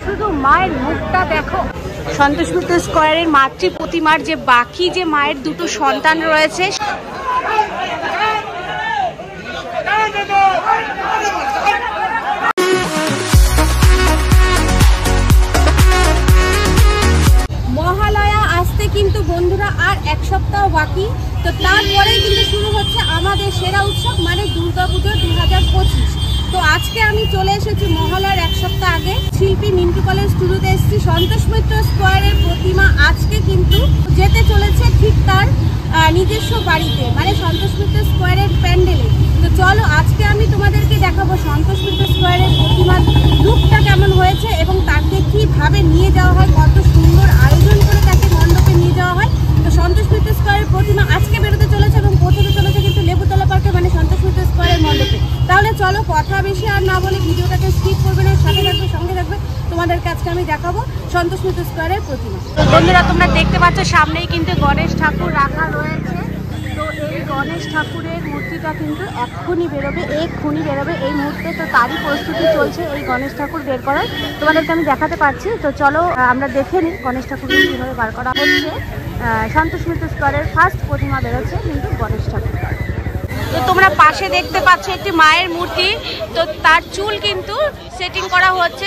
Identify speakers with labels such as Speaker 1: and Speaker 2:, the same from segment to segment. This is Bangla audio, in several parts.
Speaker 1: শুধু মায়ের মুখটা দেখো। সন্তোষ মিত্র স্কয়ারের মাতৃ প্রতিমার যে বাকি যে মায়ের দুটো সন্তান রয়েছে, মহালয়া আসতে কিন্তু বন্ধুরা আর এক সপ্তাহ বাকি। তো তারপরেই কিন্তু শুরু হচ্ছে আমাদের সেরা উৎসব মানে দুর্গাপুজো 2025। তো আজকে আমি চলে এসেছি মহালয়ার এক সপ্তাহ আগে শিল্পী মিন্টু কলেজ স্টুডিওতে এসেছি। সন্তোষ মিত্র স্কয়ারের প্রতিমা আজকে কিন্তু যেতে চলেছে ঠিক তার নিজস্ব বাড়িতে, মানে সন্তোষ মিত্র স্কয়ারের প্যান্ডেলে। তো চলো আজকে আমি তোমাদেরকে দেখাবো সন্তোষ মিত্র স্কয়ারের প্রতিমার লুকটা কেমন হয়েছে এবং তাকে কীভাবে নিয়ে যাওয়া হয়, কত সুন্দর আয়োজন করে তাকে মণ্ডপে নিয়ে যাওয়া হয়। তো সন্তোষ মিত্র স্কয়ারের প্রতিমা আজকে বেরোতে চলেছে এবং পৌঁছতে চলেছে কিন্তু লেবুতলা পার্কে, মানে সন্তোষ মিত্র স্কয়ারের মণ্ডপে। তাহলে চলো কথা বেশি আর না বলে ভিডিওটাকে স্কিপ করবে না, সাথে থাকবে, সঙ্গে থাকবে। তোমাদেরকে আজকে আমি দেখাবো সন্তোষ মিত্র স্কয়ারের প্রতিমা। বন্ধুরা তোমরা দেখতে পাচ্ছ সামনেই কিন্তু গণেশ ঠাকুর রাখা রয়েছে। তো এই গণেশ ঠাকুরের মূর্তিটা কিন্তু এক্ষুনি বেরোবে এই মুহূর্তে। তো তারই প্রস্তুতি চলছে এই গণেশ ঠাকুর বের করার, তোমাদেরকে আমি দেখাতে পারছি। তো চলো আমরা দেখে নিই গণেশ ঠাকুরকে কীভাবে বার করা হচ্ছে। সন্তোষ মিত্র স্কয়ারের ফার্স্ট প্রতিমা বেরোচ্ছে কিন্তু গণেশ ঠাকুর। তো তোমরা পাশে দেখতে পাচ্ছ একটি মায়ের মূর্তি। তো তার চুল কিন্তু সেটিং করা হচ্ছে,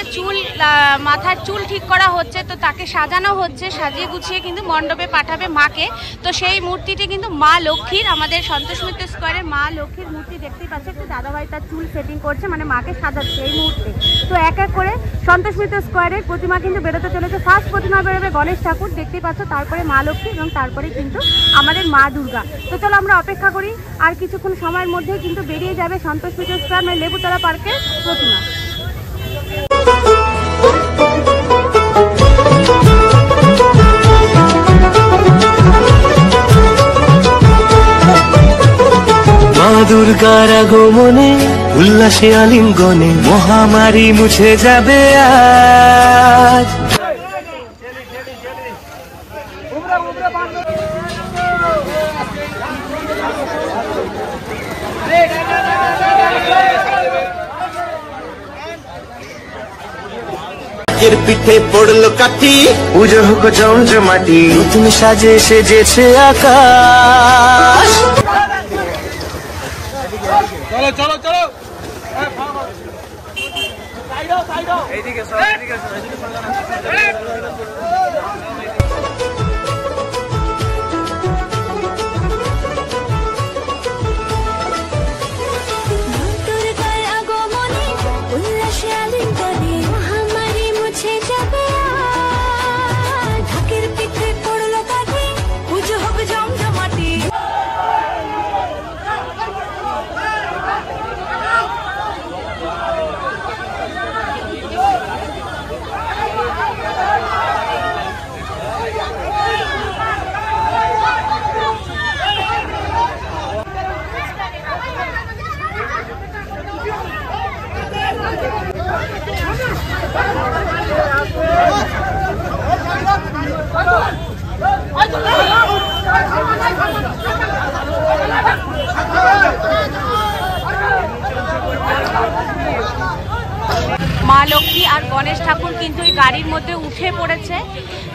Speaker 1: মাথার চুল ঠিক করা হচ্ছে। তো তাকে সাজানো হচ্ছে, সাজিয়ে গুছিয়ে কিন্তু মণ্ডপে পাঠাবে মাকে। তো সেই মূর্তিটি কিন্তু মা লক্ষ্মীর, আমাদের সন্তোষ মিত্র স্কয়ারের মা লক্ষ্মীর মূর্তি দেখতেই পাচ্ছে। একটু দাদাভাই তার চুল সেটিং করছে, মানে মাকে সাজাচ্ছে এই মুহূর্তে। তো এক এক করে সন্তোষ মিত্র স্কয়ারের প্রতিমা কিন্তু বেরোতে চলেছে। ফার্স্ট প্রতিমা বেরোবে গণেশ ঠাকুর, দেখতেই পাচ্ছ, তারপরে মা লক্ষ্মী এবং তারপরে কিন্তু আমাদের মা দুর্গা। তো চলো আমরা অপেক্ষা করি, আর কিছুক্ষণ সময়ের মধ্যে কিন্তু বেরিয়ে যাবে সন্তোষ মিত্র স্কয়ার মানে লেবুতলা পার্কের প্রতিমা।
Speaker 2: মা দুর্গার আগমনে উল্লাসে আলিঙ্গনে মহামারী মুছে যাবে আজ। পিঠে পড়লো কাঠি, পুজো হোক জমজমাটি, নতুন সাজে সেজেছে আকাশ। চলো চলো চলো এইদিকে
Speaker 1: মা লক্ষ্মী আর গণেশ ঠাকুর কিন্তু এই গাড়ির মধ্যে উঠে পড়েছে।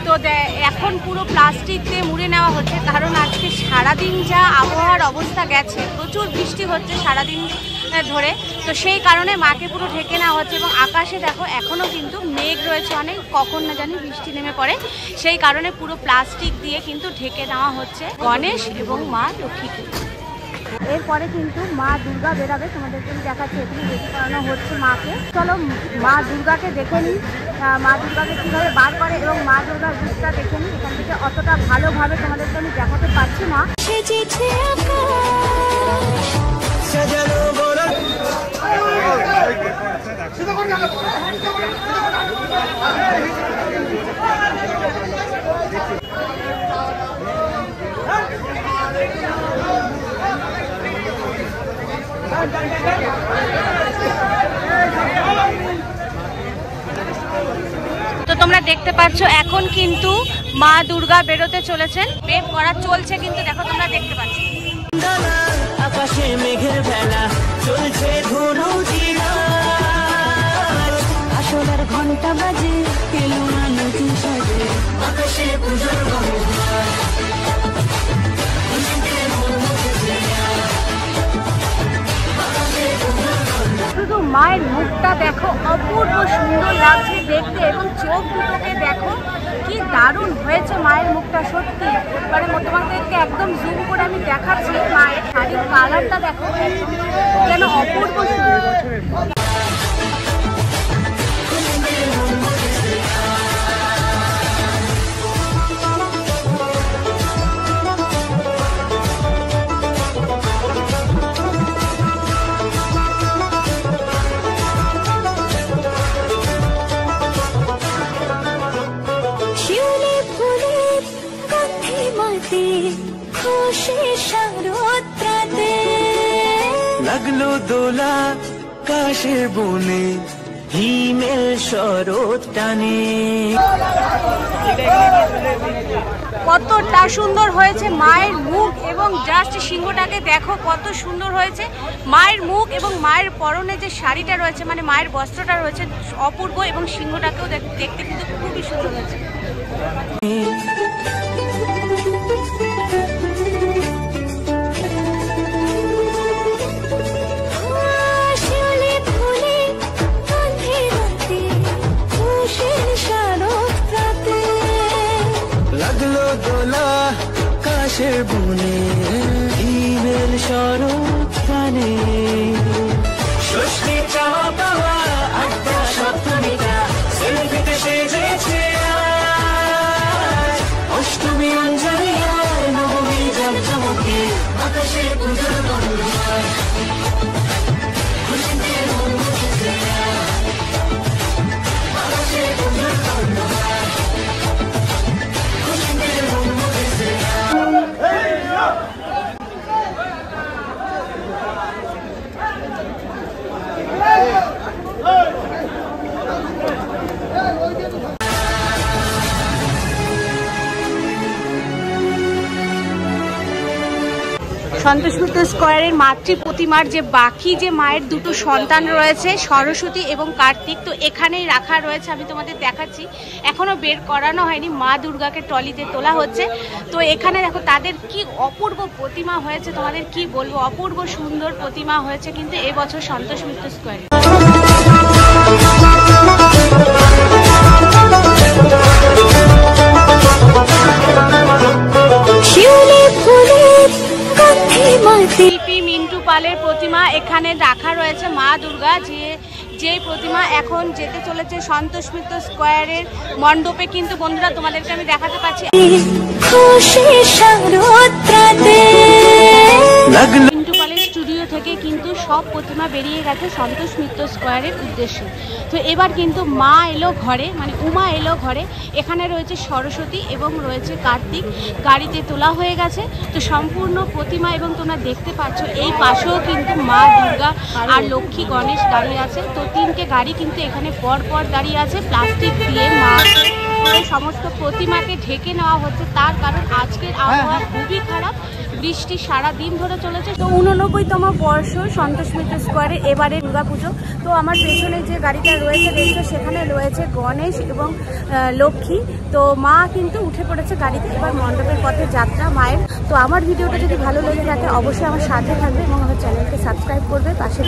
Speaker 1: তো এখন পুরো প্লাস্টিক দিয়ে মুড়ে নেওয়া হচ্ছে, কারণ আজকে সারাদিন যা আবহাওয়ার অবস্থা গেছে, প্রচুর বৃষ্টি হচ্ছে সারাদিন ধরে। তো সেই কারণে মাকে পুরো ঢেকে নেওয়া হচ্ছে এবং আকাশে দেখো এখনও কিন্তু মেঘ রয়েছে অনেক, কখন না জানি বৃষ্টি নেমে পড়ে। সেই কারণে পুরো প্লাস্টিক দিয়ে কিন্তু ঢেকে নেওয়া হচ্ছে গণেশ এবং মা লক্ষ্মীকে। এরপরে কিন্তু মা দুর্গা বেরাবে, তোমাদেরকে দেখাচ্ছি এখানে রেডি করানো হচ্ছে মাকে। চলো মা দুর্গাকে দেখে নিই, মা দুর্গাকে কীভাবে বার করে এবং মা দুর্গার রূপটা দেখে নিই। এখান থেকে অতটা ভালোভাবে তোমাদেরকে আমি দেখাতে পারছি না। তো তোমরা দেখতে পাচ্ছ এখন কিন্তু মা দুর্গা বেরোতে চলেছেন, বের করা চলছে কিন্তু দেখো তোমরা দেখতে পাচ্ছ। আকাশে মেঘের বেলা চলছে ধনু জিরা। শুধু মায়ের মুখটা দেখো, অপূর্ব সুন্দর লাগছে দেখতে, এবং চোখ দুটোকে দেখো কি দারুণ হয়েছে মায়ের মুখটা, সত্যি মানে তোমাদেরকে একদম জুম করে আমি দেখাচ্ছি। মায়ের শাড়ির কালারটা দেখো, যেন অপূর্ব সুন্দর।
Speaker 2: লাগলো দোলা কাশের বনে, হিমেল শরৎ টানে।
Speaker 1: কতটা সুন্দর হয়েছে মায়ের মুখ, এবং জাস্ট সিংহটাকে দেখো কত সুন্দর হয়েছে মায়ের মুখ, এবং মায়ের পরনে যে শাড়িটা রয়েছে মানে মায়ের বস্ত্রটা রয়েছে অপূর্ব, এবং সিংহটাকেও দেখতে কিন্তু খুবই সুন্দর হয়েছে।
Speaker 2: লাগলো দোলা কাশের বনে, হিমেল শরৎ টানে। ষষ্ঠী চাওয়া পাওয়া আড্ডা সপ্তমীটা সেলফিতে সেজেছে আজ। অষ্টমী অঞ্জলি হয়, নবমী জাঁকজমকে আকাশে পুজোর গন্ধ হয়। খুশিতে মন মুখেছে আকাশে পুজোর গন্ধ হয়।
Speaker 1: সন্তোষ মিত্র স্কয়ারের মাতৃ প্রতিমার যে বাকি যে মায়ের দুটো সন্তান রয়েছে সরস্বতী এবং কার্তিক, তো এখানেই রাখা রয়েছে, আমি তোমাদের দেখাচ্ছি। এখনো বের করানো হয়নি, মা দুর্গাকে ট্রলিতে তোলা হচ্ছে। তো এখানে দেখো তাদের কি অপূর্ব প্রতিমা হয়েছে, তোমাদের কি বলবো, অপূর্ব সুন্দর প্রতিমা হয়েছে কিন্তু এবছর সন্তোষ মিত্র স্কয়ারে। শিল্পী মিন্টু পালের প্রতিমা এখানে রাখা রয়েছে, মা দুর্গা যে প্রতিমা এখন যেতে চলেছে সন্তোষ মিত্র স্কয়ারের মণ্ডপে। কিন্তু বন্ধুরা তোমাদেরকে আমি দেখাতে পাচ্ছি মিন্টু পালের স্টুডিও থেকে কিন্তু সব প্রতিমা বেরিয়ে গেছে সন্তোষ মিত্র স্কয়ারের উদ্দেশ্যে। তো এবার কিন্তু মা এলো ঘরে, মানে উমা এলো ঘরে। এখানে রয়েছে সরস্বতী এবং রয়েছে কার্তিক, গাড়িতে তোলা হয়ে গেছে। তো সম্পূর্ণ প্রতিমা, এবং তোমরা দেখতে পাচ্ছ এই পাশেও কিন্তু মা দুর্গা আর লক্ষ্মী গণেশ দাঁড়িয়ে আছে। তো তিনটে গাড়ি কিন্তু এখানে পর দাঁড়িয়ে আছে, প্লাস্টিক দিয়ে মা সমস্ত প্রতিমাকে ঢেকে নেওয়া হচ্ছে। তার কারণ আজকের আবহাওয়া খুবই খারাপ, বৃষ্টি সারা দিন ধরে চলেছে। তো 89তম বর্ষ সন্তোষ মিত্র স্কয়ারে এবারে দুর্গাপুজো। তো আমার পেছনে যে গাড়িটা রয়েছে দেখছো, সেখানে রয়েছে গণেশ এবং লক্ষ্মী। তো মা কিন্তু উঠে পড়েছে গাড়িতে, এবার মণ্ডপের পথে যাত্রা মায়ের। তো আমার ভিডিওটা যদি ভালো লেগে থাকে অবশ্যই আমার সাথে থাকবে এবং আমার চ্যানেলকে সাবস্ক্রাইব করবে, পাশে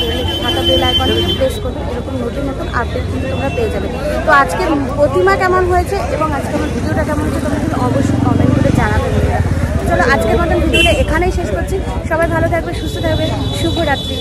Speaker 1: থাকা বেল আইকনটি প্রেস করবে। এরকম নতুন আপডেট কিন্তু তোমরা পেয়ে যাবে। তো আজকের প্রতিমা কেমন হয়েছে এবং আজকে আমার ভিডিওটা কেমন হয়েছে তোমরা কিন্তু অবশ্যই কমেন্ট করে জানাবে। চলো আজকের মতন ভিডিওটা এখানেই শেষ করছি। সবাই ভালো থাকবে, সুস্থ থাকবে, শুভরাত্রি।